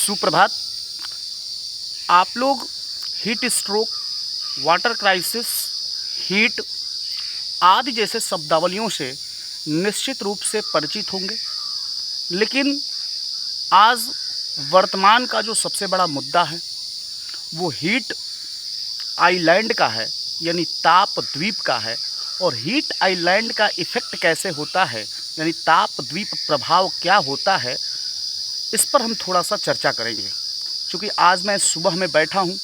सुप्रभात। आप लोग heat stroke, water crisis, heat आदि जैसे शब्दावलियों से निश्चित रूप से परिचित होंगे, लेकिन आज वर्तमान का जो सबसे बड़ा मुद्दा है वो हीट आइलैंड का है, यानी ताप द्वीप का है। और हीट आइलैंड का इफ़ेक्ट कैसे होता है, यानी ताप द्वीप प्रभाव क्या होता है, इस पर हम थोड़ा सा चर्चा करेंगे। क्योंकि आज मैं सुबह में बैठा हूँ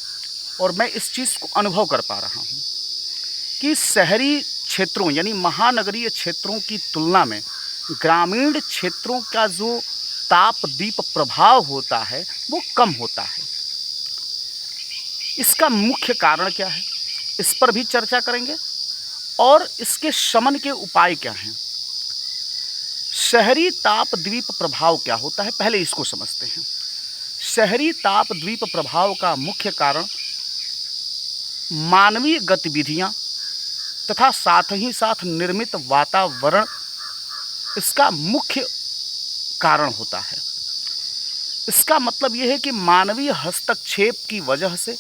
और मैं इस चीज़ को अनुभव कर पा रहा हूँ कि शहरी क्षेत्रों यानी महानगरीय क्षेत्रों की तुलना में ग्रामीण क्षेत्रों का जो तापदीप प्रभाव होता है वो कम होता है। इसका मुख्य कारण क्या है, इस पर भी चर्चा करेंगे और इसके शमन के उपाय क्या हैं। शहरी तापद्वीप प्रभाव क्या होता है, पहले इसको समझते हैं। शहरी तापद्वीप प्रभाव का मुख्य कारण मानवीय गतिविधियां तथा साथ ही साथ निर्मित वातावरण इसका मुख्य कारण होता है। इसका मतलब यह है कि मानवीय हस्तक्षेप की वजह से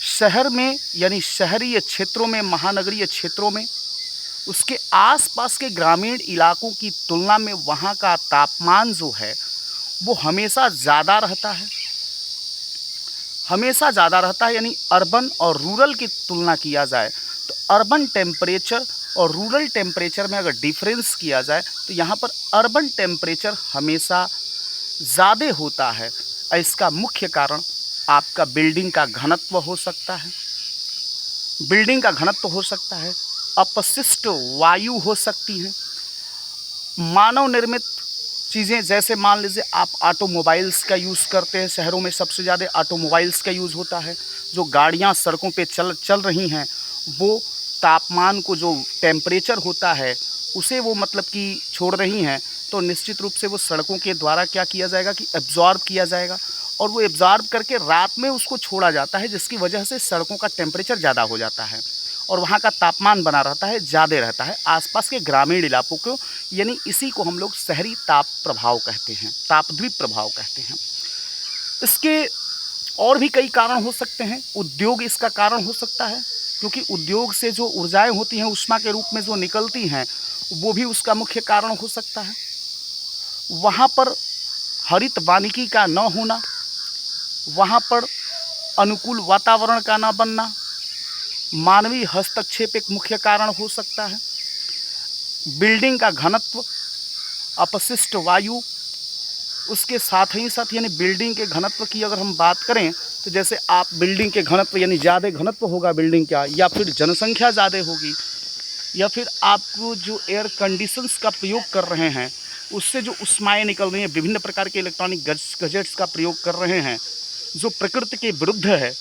शहर में यानी शहरीय क्षेत्रों में, महानगरीय क्षेत्रों में, उसके आसपास के ग्रामीण इलाकों की तुलना में वहाँ का तापमान जो है वो हमेशा ज़्यादा रहता है। हमेशा ज़्यादा रहता है, यानी अर्बन और रूरल की तुलना किया जाए तो अर्बन टेम्परेचर और रूरल टेम्परेचर में अगर डिफरेंस किया जाए तो यहाँ पर अर्बन टेम्परेचर हमेशा ज़्यादा होता है। इसका मुख्य कारण आपका बिल्डिंग का घनत्व हो सकता है, बिल्डिंग का घनत्व हो सकता है, अपशिष्ट वायु हो सकती हैं, मानव निर्मित चीज़ें, जैसे मान लीजिए आप ऑटोमोबाइल्स का यूज़ करते हैं। शहरों में सबसे ज़्यादा ऑटोमोबाइल्स का यूज़ होता है। जो गाड़ियां सड़कों पे चल रही हैं वो तापमान को, जो टेम्परेचर होता है उसे वो मतलब कि छोड़ रही हैं, तो निश्चित रूप से वो सड़कों के द्वारा क्या किया जाएगा कि एब्जॉर्ब किया जाएगा और वो एब्जॉर्ब करके रात में उसको छोड़ा जाता है, जिसकी वजह से सड़कों का टेम्परेचर ज़्यादा हो जाता है और वहाँ का तापमान बना रहता है, ज़्यादा रहता है आसपास के ग्रामीण इलाकों को। यानी इसी को हम लोग शहरी ताप प्रभाव कहते हैं, तापद्वीप प्रभाव कहते हैं। इसके और भी कई कारण हो सकते हैं। उद्योग इसका कारण हो सकता है, क्योंकि उद्योग से जो ऊर्जाएं होती हैं उष्मा के रूप में जो निकलती हैं वो भी उसका मुख्य कारण हो सकता है। वहाँ पर हरित वानिकी का न होना, वहाँ पर अनुकूल वातावरण का न बनना, मानवीय हस्तक्षेप एक मुख्य कारण हो सकता है। बिल्डिंग का घनत्व, अपशिष्ट वायु, उसके साथ ही साथ यानी बिल्डिंग के घनत्व की अगर हम बात करें तो जैसे आप बिल्डिंग के घनत्व यानी ज़्यादा घनत्व होगा बिल्डिंग का, या फिर जनसंख्या ज़्यादा होगी, या फिर आपको जो एयर कंडीशंस का प्रयोग कर रहे हैं उससे जो ऊष्माएँ निकल रही हैं, विभिन्न प्रकार के इलेक्ट्रॉनिक गैजेट्स का प्रयोग कर रहे हैं जो प्रकृति के विरुद्ध है,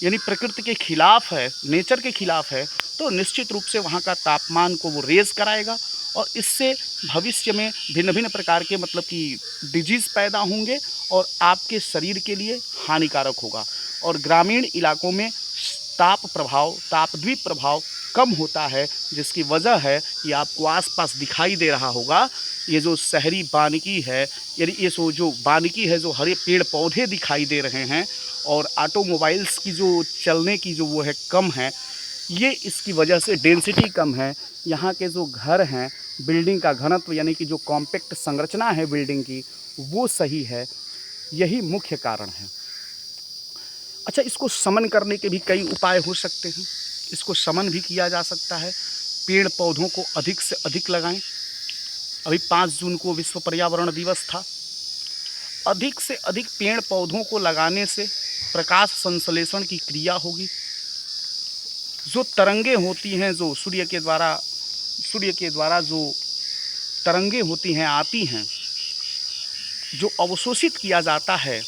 यानी प्रकृति के खिलाफ है, नेचर के खिलाफ है, तो निश्चित रूप से वहाँ का तापमान को वो रेज़ कराएगा और इससे भविष्य में भिन्न भिन्न प्रकार के मतलब कि डिजीज़ पैदा होंगे और आपके शरीर के लिए हानिकारक होगा। और ग्रामीण इलाकों में ताप प्रभाव, तापद्वीप प्रभाव कम होता है, जिसकी वजह है ये आपको आसपास दिखाई दे रहा होगा। ये जो शहरी वानिकी है, यानी ये जो वानिकी है, जो हरे पेड़ पौधे दिखाई दे रहे हैं और ऑटोमोबाइल्स की जो चलने की जो वो है कम है, ये इसकी वजह से डेंसिटी कम है। यहाँ के जो घर हैं, बिल्डिंग का घनत्व यानी कि जो कॉम्पैक्ट संरचना है बिल्डिंग की वो सही है, यही मुख्य कारण है। अच्छा, इसको शमन करने के भी कई उपाय हो सकते हैं। इसको शमन भी किया जा सकता है। पेड़ पौधों को अधिक से अधिक लगाएं। अभी 5 जून को विश्व पर्यावरण दिवस था। अधिक से अधिक पेड़ पौधों को लगाने से प्रकाश संश्लेषण की क्रिया होगी। जो तरंगे होती हैं, जो सूर्य के द्वारा जो तरंगे होती हैं, आती हैं, जो अवशोषित किया जाता है,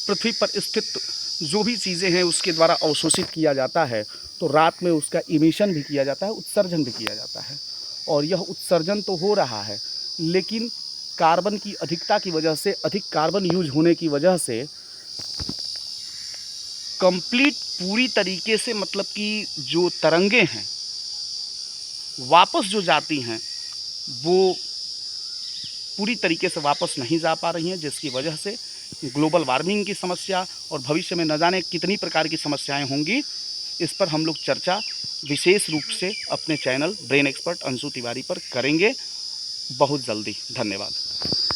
पृथ्वी पर स्थित जो भी चीज़ें हैं उसके द्वारा अवशोषित किया जाता है, तो रात में उसका इमिशन भी किया जाता है, उत्सर्जन भी किया जाता है। और यह उत्सर्जन तो हो रहा है, लेकिन कार्बन की अधिकता की वजह से, अधिक कार्बन यूज होने की वजह से कंप्लीट पूरी तरीके से मतलब कि जो तरंगे हैं वापस जो जाती हैं वो पूरी तरीके से वापस नहीं जा पा रही हैं, जिसकी वजह से ग्लोबल वार्मिंग की समस्या और भविष्य में न जाने कितनी प्रकार की समस्याएं होंगी, इस पर हम लोग चर्चा विशेष रूप से अपने channel brain expert Anshu Tiwari पर करेंगे बहुत जल्दी। धन्यवाद।